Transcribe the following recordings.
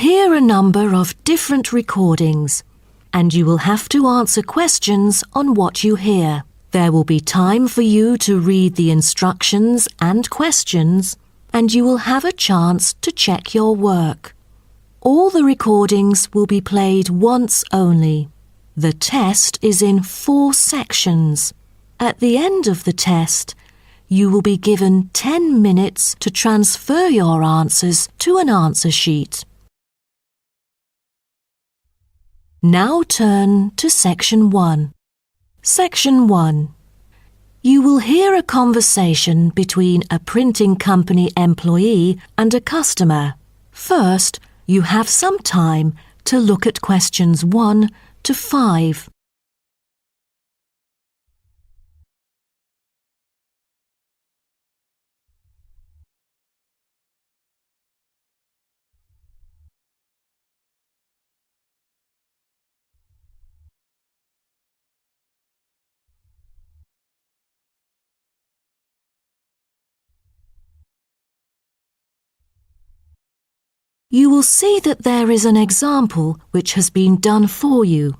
hear a number of different recordings, and you will have to answer questions on what you hear. There will be time for you to read the instructions and questions, and you will have a chance to check your work. All the recordings will be played once only. The test is in 4 sections. At the end of the test, you will be given 10 minutes to transfer your answers to an answer sheet. Now turn to Section 1. Section 1. You will hear a conversation between a printing company employee and a customer. First, you have some time to look at questions 1 to 5. You will see that there is an example which has been done for you.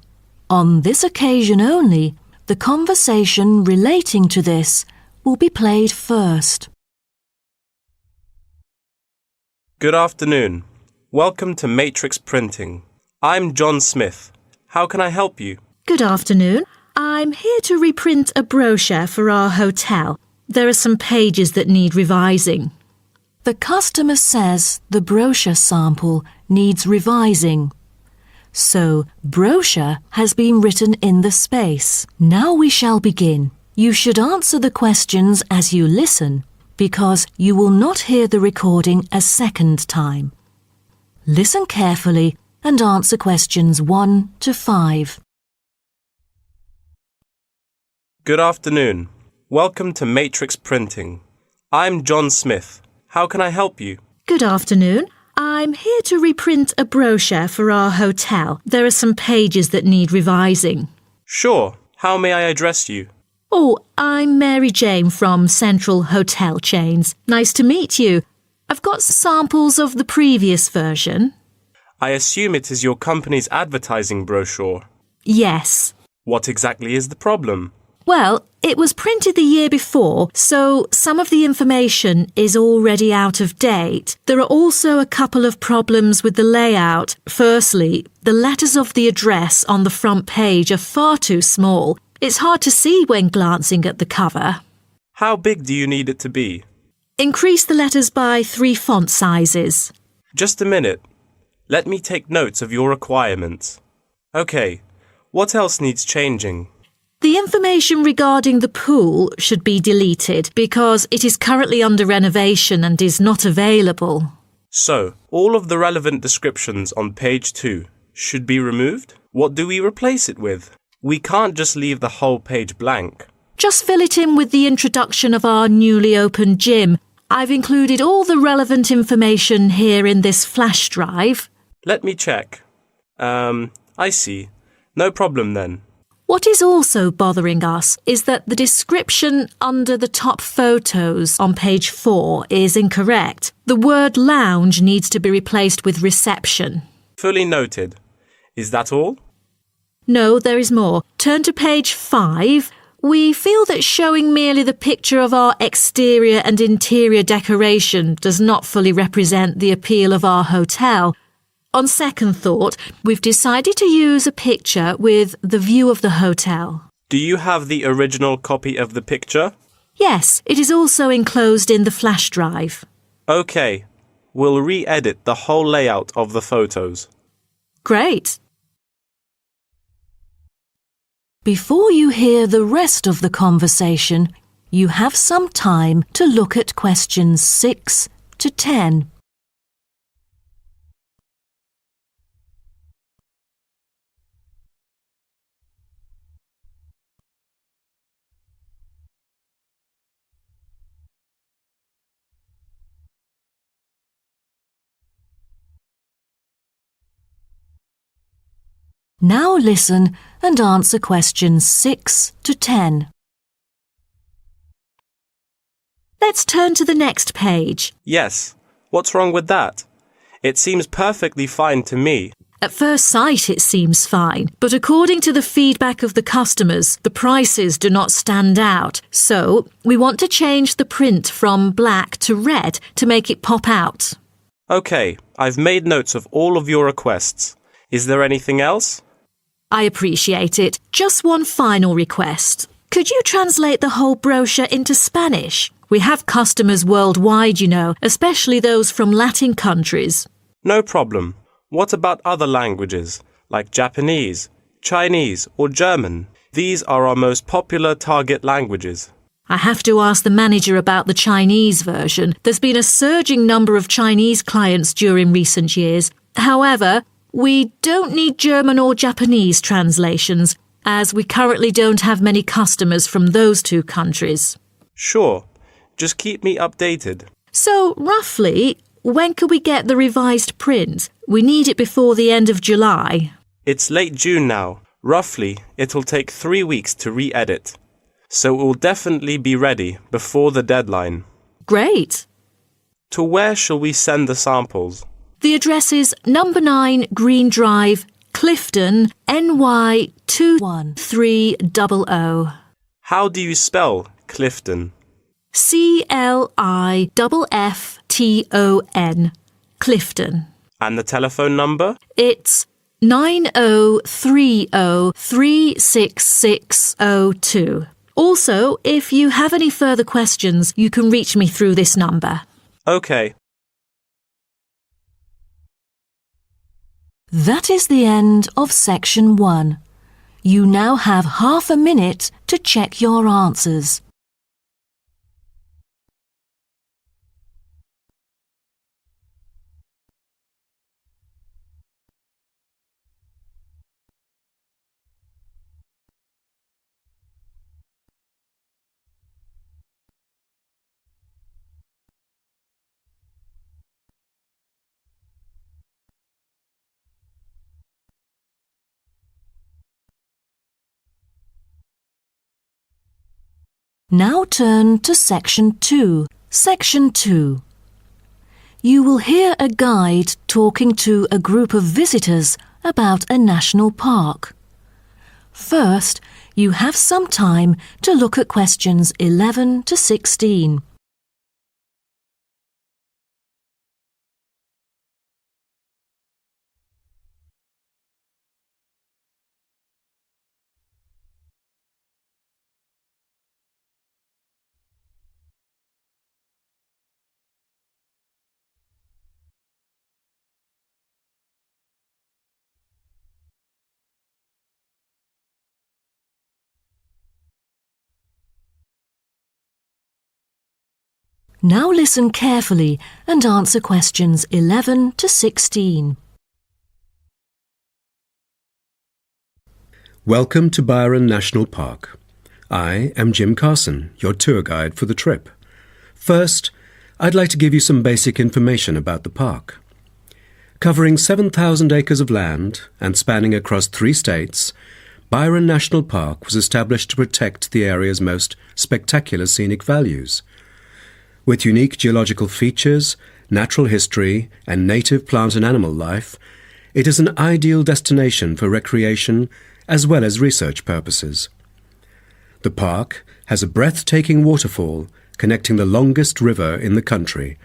On this occasion only, the conversation relating to this will be played first. Good afternoon. Welcome to Matrix Printing. I'm John Smith. How can I help you? Good afternoon. I'm here to reprint a brochure for our hotel. There are some pages that need revising. The customer says the brochure sample needs revising. So, brochure has been written in the space. Now we shall begin. You should answer the questions as you listen, because you will not hear the recording a second time. Listen carefully and answer questions 1 to 5. Good afternoon. Welcome to Matrix Printing. I'm John Smith. How can I help you? Good afternoon. I'm here to reprint a brochure for our hotel. There are some pages that need revising. Sure. How may I address you? Oh, I'm Mary Jane from Central Hotel Chains. Nice to meet you. I've got samples of the previous version. I assume it is your company's advertising brochure. Yes. What exactly is the problem? Well, it was printed the year before, so some of the information is already out of date. There are also a couple of problems with the layout. Firstly, the letters of the address on the front page are far too small. It's hard to see when glancing at the cover. How big do you need it to be? Increase the letters by 3 font sizes. Just a minute. Let me take notes of your requirements. Okay, what else needs changing? The information regarding the pool should be deleted because it is currently under renovation and is not available. So, all of the relevant descriptions on page 2 should be removed? What do we replace it with? We can't just leave the whole page blank. Just fill it in with the introduction of our newly opened gym. I've included all the relevant information here in this flash drive. Let me check. I see. No problem then. What is also bothering us is that the description under the top photos on page 4 is incorrect. The word lounge needs to be replaced with reception. Fully noted. Is that all? No, there is more. Turn to page 5. We feel that showing merely the picture of our exterior and interior decoration does not fully represent the appeal of our hotel. On second thought, we've decided to use a picture with the view of the hotel. Do you have the original copy of the picture? Yes, it is also enclosed in the flash drive. Okay, we'll re-edit the whole layout of the photos. Great. Before you hear the rest of the conversation, you have some time to look at questions 6 to 10. Now listen and answer questions 6 to 10. Let's turn to the next page. Yes. What's wrong with that? It seems perfectly fine to me. At first sight, it seems fine, but according to the feedback of the customers, the prices do not stand out. So, we want to change the print from black to red to make it pop out. Okay, I've made notes of all of your requests. Is there anything else? I appreciate it. Just one final request. Could you translate the whole brochure into Spanish? We have customers worldwide, you know, especially those from Latin countries. No problem. What about other languages, like Japanese, Chinese, or German? These are our most popular target languages. I have to ask the manager about the Chinese version. There's been a surging number of Chinese clients during recent years. However, we don't need German or Japanese translations, as we currently don't have many customers from those two countries. Sure. Just keep me updated. So, roughly, when could we get the revised print? We need it before the end of July. It's late June now. Roughly, it'll take 3 weeks to re-edit. So it will definitely be ready before the deadline. Great. To where shall we send the samples? The address is number 9 Green Drive, Clifton, NY 21300. How do you spell Clifton? CLIFFTON, Clifton. And the telephone number? It's 9030366602. Also, if you have any further questions, you can reach me through this number. Okay. That is the end of section 1. You now have half a minute to check your answers. Now turn to section 2. Section 2. You will hear a guide talking to a group of visitors about a national park. First, you have some time to look at questions 11 to 16. Now listen carefully and answer questions 11 to 16. Welcome to Byron National Park. I am Jim Carson, your tour guide for the trip. First, I'd like to give you some basic information about the park. Covering 7,000 acres of land and spanning across 3 states, Byron National Park was established to protect the area's most spectacular scenic values. With unique geological features, natural history, and native plant and animal life, it is an ideal destination for recreation as well as research purposes. The park has a breathtaking waterfall connecting the longest river in the country,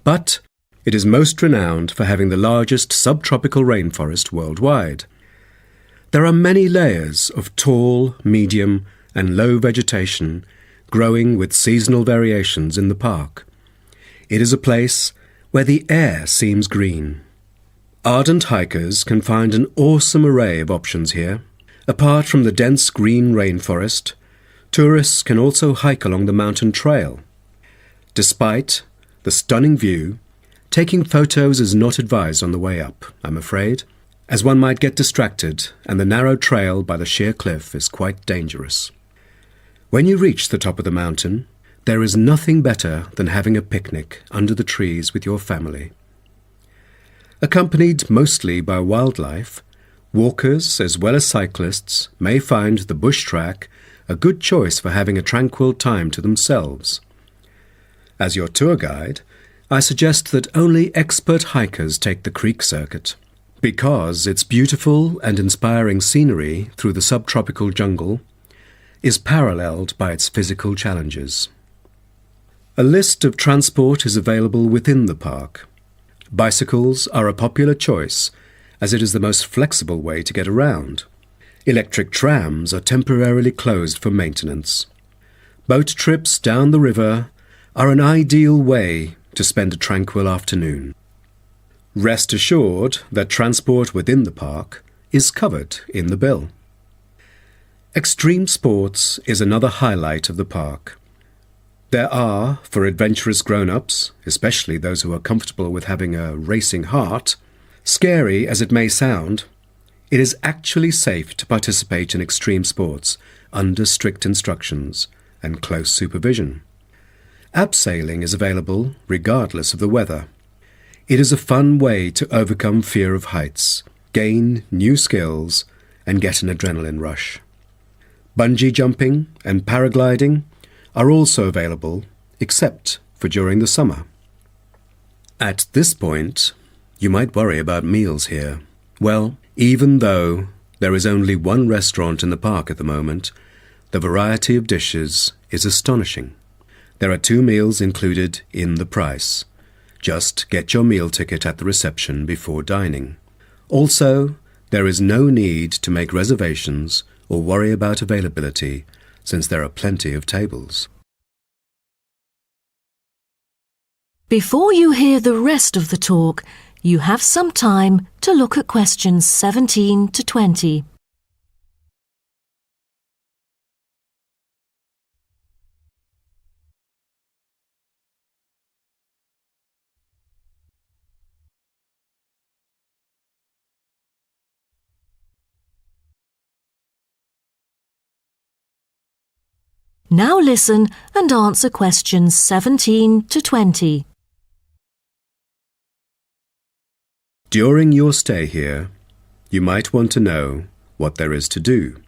but it is most renowned for having the largest subtropical rainforest worldwide. There are many layers of tall, medium, and low vegetation growing with seasonal variations in the park. It is a place where the air seems green. Ardent hikers can find an awesome array of options here. Apart from the dense green rainforest, tourists can also hike along the mountain trail. Despite the stunning view, taking photos is not advised on the way up, I'm afraid, as one might get distracted and the narrow trail by the sheer cliff is quite dangerous. When you reach the top of the mountain, there is nothing better than having a picnic under the trees with your family. Accompanied mostly by wildlife, walkers as well as cyclists may find the bush track a good choice for having a tranquil time to themselves. As your tour guide, I suggest that only expert hikers take the creek circuit, because its beautiful and inspiring scenery through the subtropical jungle is paralleled by its physical challenges. A list of transport is available within the park. Bicycles are a popular choice, as it is the most flexible way to get around. Electric trams are temporarily closed for maintenance. Boat trips down the river are an ideal way to spend a tranquil afternoon. Rest assured that transport within the park is covered in the bill. Extreme sports is another highlight of the park. There are, for adventurous grown-ups, especially those who are comfortable with having a racing heart, scary as it may sound, it is actually safe to participate in extreme sports under strict instructions and close supervision. Abseiling is available regardless of the weather. It is a fun way to overcome fear of heights, gain new skills, and get an adrenaline rush. Bungee jumping and paragliding are also available, except for during the summer. At this point, you might worry about meals here. Well, even though there is only one restaurant in the park at the moment, the variety of dishes is astonishing. There are 2 meals included in the price. Just get your meal ticket at the reception before dining. Also, there is no need to make reservations or worry about availability, since there are plenty of tables. Before you hear the rest of the talk, you have some time to look at questions 17 to 20. Now listen and answer questions 17 to 20. During your stay here, you might want to know what there is to do.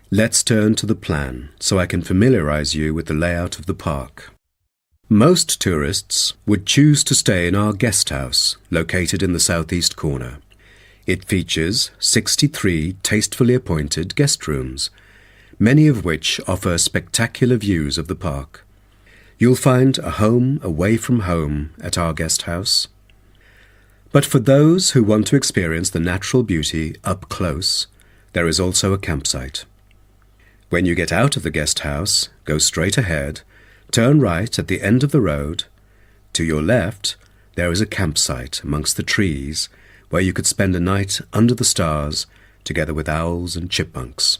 Let's turn to the plan so I can familiarize you with the layout of the park. Most tourists would choose to stay in our guest house, located in the southeast corner. It features 63 tastefully appointed guest rooms, many of which offer spectacular views of the park. You'll find a home away from home at our guest house. But for those who want to experience the natural beauty up close, there is also a campsite. When you get out of the guest house, go straight ahead, turn right at the end of the road. To your left, there is a campsite amongst the trees where you could spend a night under the stars together with owls and chipmunks.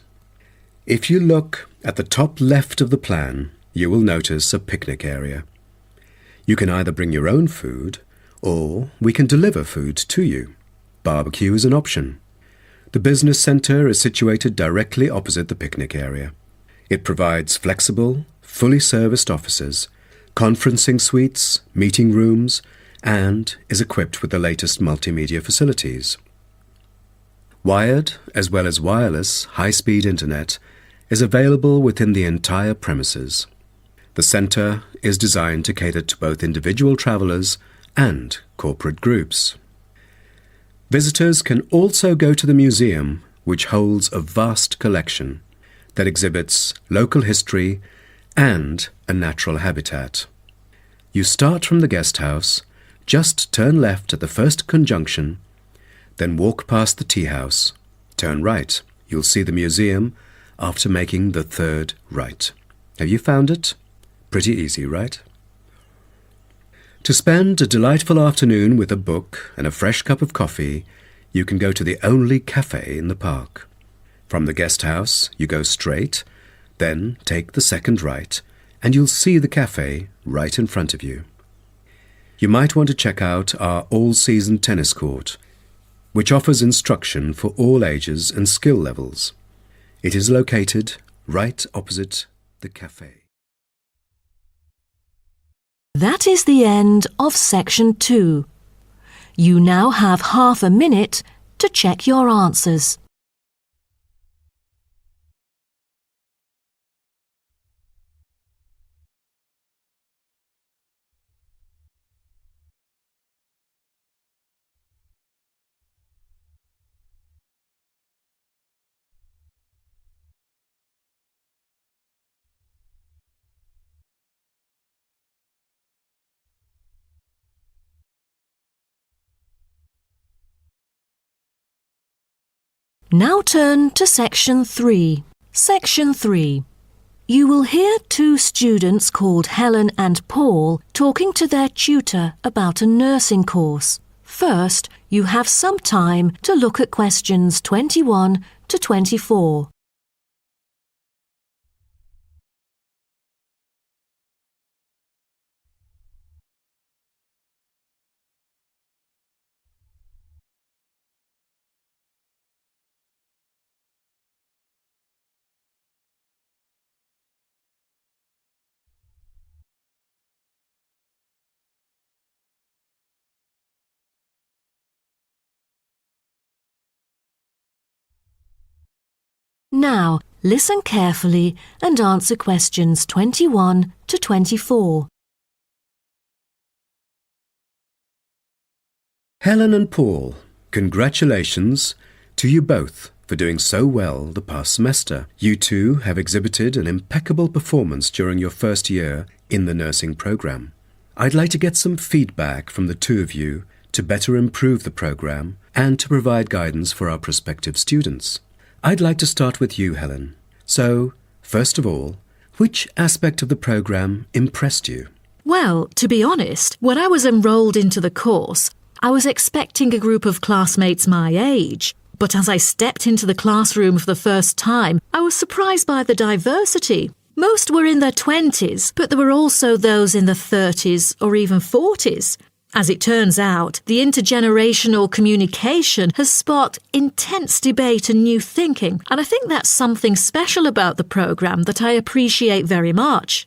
If you look at the top left of the plan, you will notice a picnic area. You can either bring your own food, or we can deliver food to you. Barbecue is an option. The business centre is situated directly opposite the picnic area. It provides flexible, fully serviced offices, conferencing suites, meeting rooms, and is equipped with the latest multimedia facilities. Wired, as well as wireless, high-speed internet is available within the entire premises. The centre is designed to cater to both individual travellers and corporate groups. Visitors can also go to the museum, which holds a vast collection that exhibits local history and a natural habitat. You start from the guest house, just turn left at the first conjunction, then walk past the tea house, turn right. You'll see the museum after making the third right. Have you found it? Pretty easy, right? To spend a delightful afternoon with a book and a fresh cup of coffee, you can go to the only cafe in the park. From the guest house, you go straight, then take the second right, and you'll see the cafe right in front of you. You might want to check out our all-season tennis court, which offers instruction for all ages and skill levels. It is located right opposite the cafe. That is the end of section 2. You now have half a minute to check your answers. Now turn to Section 3. Section 3. You will hear two students called Helen and Paul talking to their tutor about a nursing course. First, you have some time to look at questions 21 to 24. Now, listen carefully and answer questions 21 to 24. Helen and Paul, congratulations to you both for doing so well the past semester. You two have exhibited an impeccable performance during your first year in the nursing program. I'd like to get some feedback from the two of you to better improve the program and to provide guidance for our prospective students. I'd like to start with you, Helen. So, first of all, which aspect of the program impressed you? Well, to be honest, when I was enrolled into the course, I was expecting a group of classmates my age. But as I stepped into the classroom for the first time, I was surprised by the diversity. Most were in their 20s, but there were also those in their 30s or even 40s. As it turns out, the intergenerational communication has sparked intense debate and new thinking, and I think that's something special about the programme that I appreciate very much.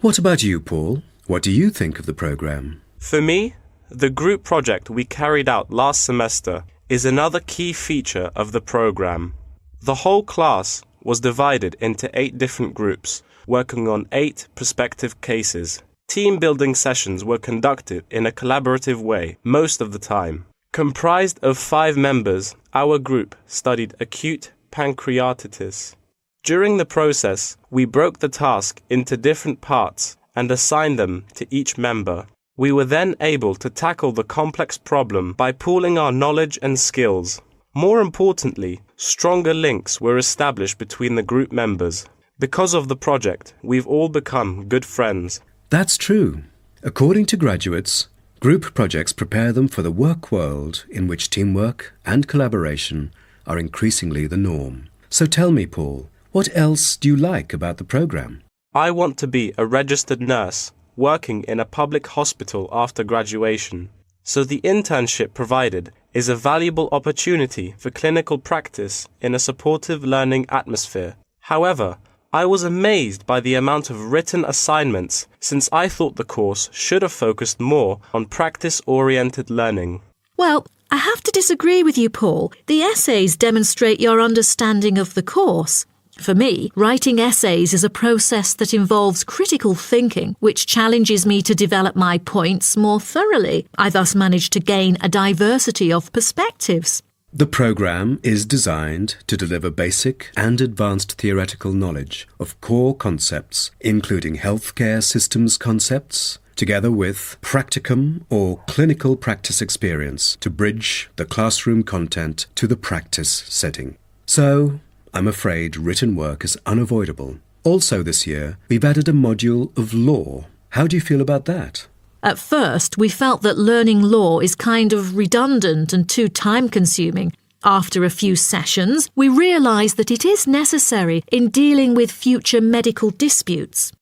What about you, Paul? What do you think of the program? For me, the group project we carried out last semester is another key feature of the program. The whole class was divided into 8 different groups, working on 8 prospective cases. Team-building sessions were conducted in a collaborative way most of the time. Comprised of 5 members, our group studied acute pancreatitis. During the process, we broke the task into different parts and assigned them to each member. We were then able to tackle the complex problem by pooling our knowledge and skills. More importantly, stronger links were established between the group members. Because of the project, we've all become good friends. That's true. According to graduates, group projects prepare them for the work world in which teamwork and collaboration are increasingly the norm. So tell me, Paul, what else do you like about the program? I want to be a registered nurse working in a public hospital after graduation. So the internship provided is a valuable opportunity for clinical practice in a supportive learning atmosphere. However, I was amazed by the amount of written assignments, since I thought the course should have focused more on practice-oriented learning. Well, I have to disagree with you, Paul. The essays demonstrate your understanding of the course. For me, writing essays is a process that involves critical thinking, which challenges me to develop my points more thoroughly. I thus managed to gain a diversity of perspectives. The program is designed to deliver basic and advanced theoretical knowledge of core concepts, including healthcare systems concepts, together with practicum or clinical practice experience to bridge the classroom content to the practice setting. So, I'm afraid written work is unavoidable. Also this year, we've added a module of law. How do you feel about that? At first, we felt that learning law is kind of redundant and too time-consuming. After a few sessions, we realised that it is necessary in dealing with future medical disputes.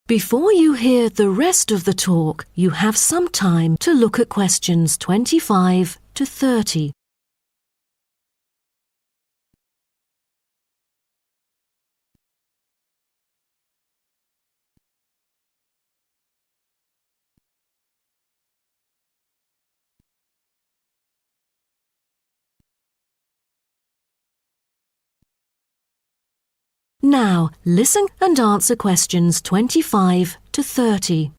Before you hear the rest of the talk, you have some time to look at questions 25 to 30. Now, listen and answer questions 25 to 30.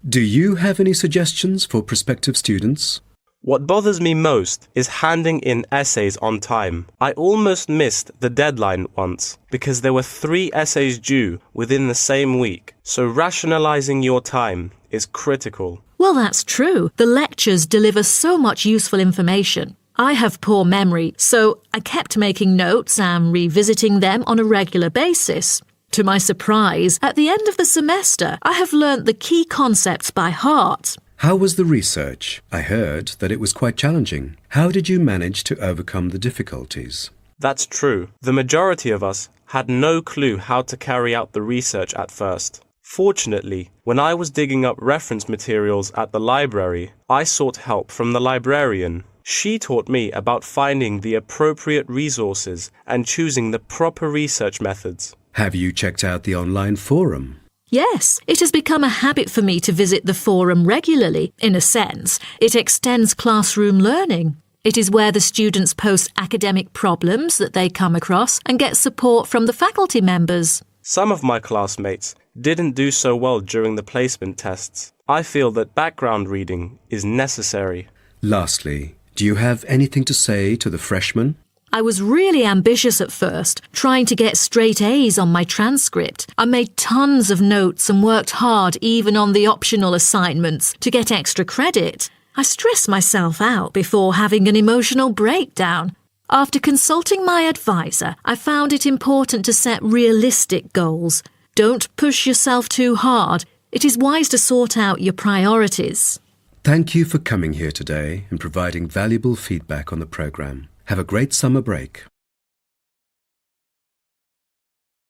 Do you have any suggestions for prospective students? What bothers me most is handing in essays on time. I almost missed the deadline once because there were 3 essays due within the same week, so rationalizing your time is critical. Well, that's true. The lectures deliver so much useful information. I have poor memory, so I kept making notes and revisiting them on a regular basis. To my surprise, at the end of the semester, I have learnt the key concepts by heart. How was the research? I heard that it was quite challenging. How did you manage to overcome the difficulties? That's true. The majority of us had no clue how to carry out the research at first. Fortunately, when I was digging up reference materials at the library, I sought help from the librarian. She taught me about finding the appropriate resources and choosing the proper research methods. Have you checked out the online forum? Yes, it has become a habit for me to visit the forum regularly. In a sense, it extends classroom learning. It is where the students post academic problems that they come across and get support from the faculty members. Some of my classmates didn't do so well during the placement tests. I feel that background reading is necessary. Lastly, do you have anything to say to the freshmen? I was really ambitious at first, trying to get straight A's on my transcript. I made tons of notes and worked hard even on the optional assignments to get extra credit. I stressed myself out before having an emotional breakdown. After consulting my advisor, I found it important to set realistic goals. Don't push yourself too hard. It is wise to sort out your priorities. Thank you for coming here today and providing valuable feedback on the programme. Have a great summer break.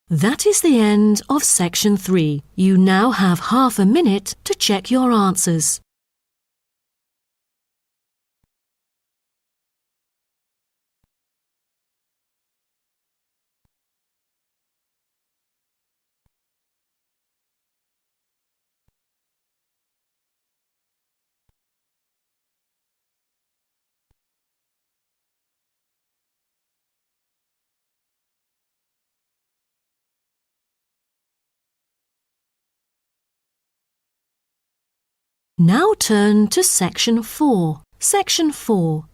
That is the end of section 3. You now have half a minute to check your answers. Now turn to section 4. Section 4.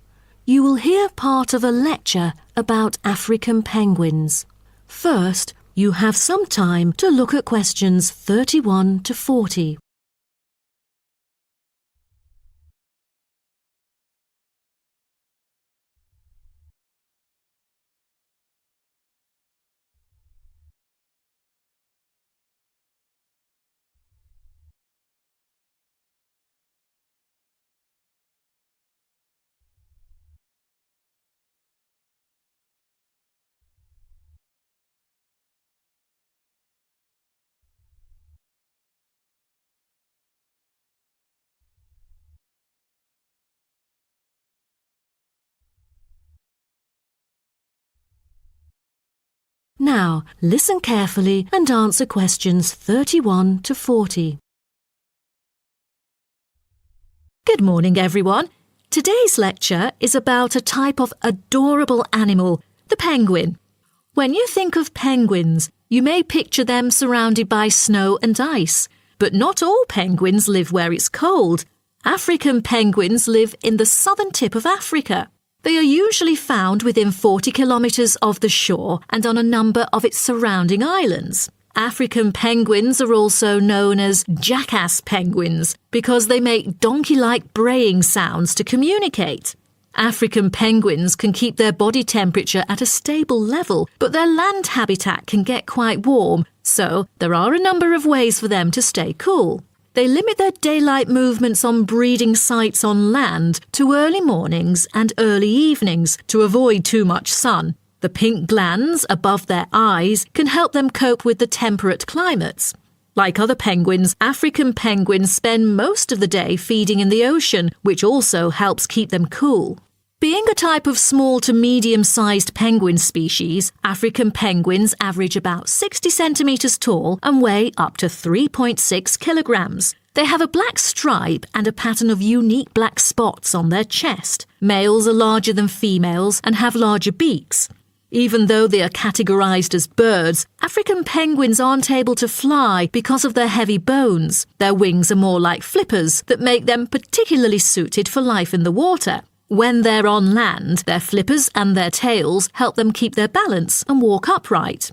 You will hear part of a lecture about African penguins. First, you have some time to look at questions 31 to 40. Now, listen carefully and answer questions 31 to 40. Good morning, everyone. Today's lecture is about a type of adorable animal, the penguin. When you think of penguins, you may picture them surrounded by snow and ice. But not all penguins live where it's cold. African penguins live in the southern tip of Africa. They are usually found within 40 kilometres of the shore and on a number of its surrounding islands. African penguins are also known as jackass penguins because they make donkey-like braying sounds to communicate. African penguins can keep their body temperature at a stable level, but their land habitat can get quite warm, so there are a number of ways for them to stay cool. They limit their daylight movements on breeding sites on land to early mornings and early evenings to avoid too much sun. The pink glands above their eyes can help them cope with the temperate climates. Like other penguins, African penguins spend most of the day feeding in the ocean, which also helps keep them cool. Being a type of small to medium-sized penguin species, African penguins average about 60 centimetres tall and weigh up to 3.6 kilograms. They have a black stripe and a pattern of unique black spots on their chest. Males are larger than females and have larger beaks. Even though they are categorised as birds, African penguins aren't able to fly because of their heavy bones. Their wings are more like flippers that make them particularly suited for life in the water. When they're on land, their flippers and their tails help them keep their balance and walk upright.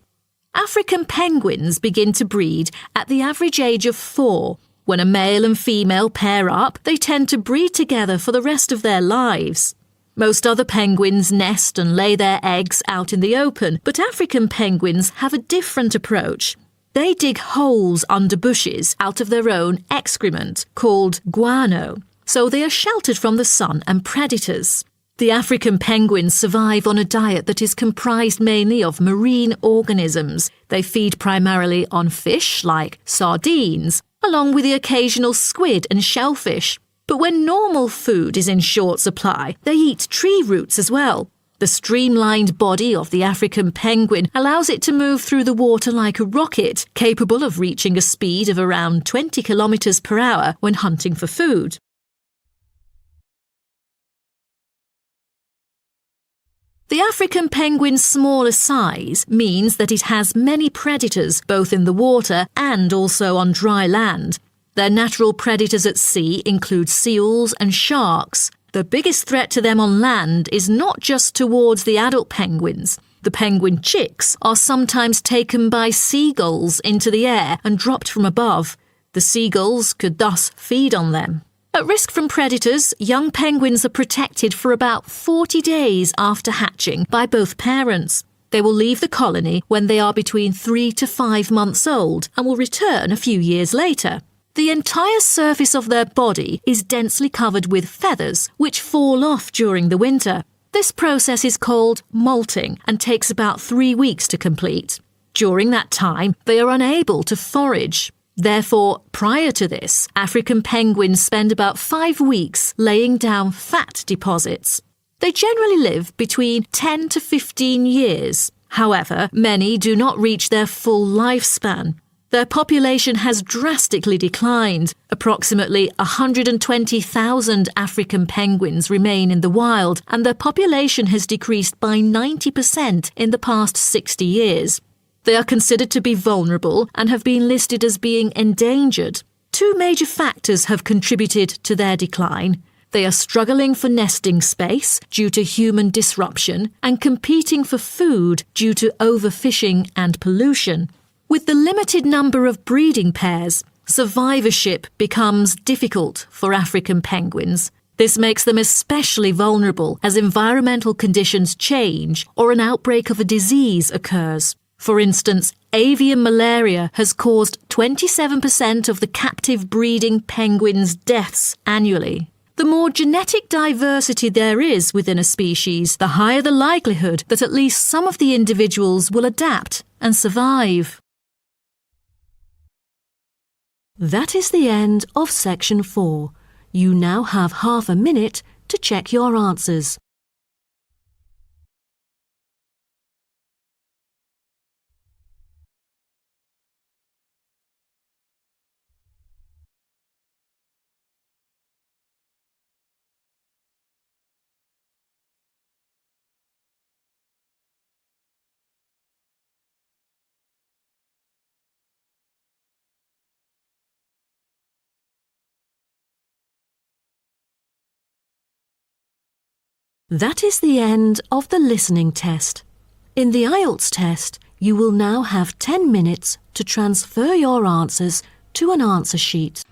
African penguins begin to breed at the average age of 4. When a male and female pair up, they tend to breed together for the rest of their lives. Most other penguins nest and lay their eggs out in the open, but African penguins have a different approach. They dig holes under bushes out of their own excrement, called guano, so they are sheltered from the sun and predators. The African penguins survive on a diet that is comprised mainly of marine organisms. They feed primarily on fish like sardines, along with the occasional squid and shellfish. But when normal food is in short supply, they eat tree roots as well. The streamlined body of the African penguin allows it to move through the water like a rocket, capable of reaching a speed of around 20 kilometers per hour when hunting for food. The African penguin's smaller size means that it has many predators both in the water and also on dry land. Their natural predators at sea include seals and sharks. The biggest threat to them on land is not just towards the adult penguins. The penguin chicks are sometimes taken by seagulls into the air and dropped from above. The seagulls could thus feed on them. At risk from predators, young penguins are protected for about 40 days after hatching by both parents. They will leave the colony when they are between 3 to 5 months old and will return a few years later. The entire surface of their body is densely covered with feathers, which fall off during the winter. This process is called molting and takes about 3 weeks to complete. During that time, they are unable to forage. Therefore, prior to this, African penguins spend about 5 weeks laying down fat deposits. They generally live between 10 to 15 years. However, many do not reach their full lifespan. Their population has drastically declined. Approximately 120,000 African penguins remain in the wild, and their population has decreased by 90% in the past 60 years. They are considered to be vulnerable and have been listed as being endangered. 2 major factors have contributed to their decline. They are struggling for nesting space due to human disruption and competing for food due to overfishing and pollution. With the limited number of breeding pairs, survivorship becomes difficult for African penguins. This makes them especially vulnerable as environmental conditions change or an outbreak of a disease occurs. For instance, avian malaria has caused 27% of the captive breeding penguins' deaths annually. The more genetic diversity there is within a species, the higher the likelihood that at least some of the individuals will adapt and survive. That is the end of section 4. You now have half a minute to check your answers. That is the end of the listening test. In the Ielts test, you will now have 10 minutes to transfer your answers to an answer sheet.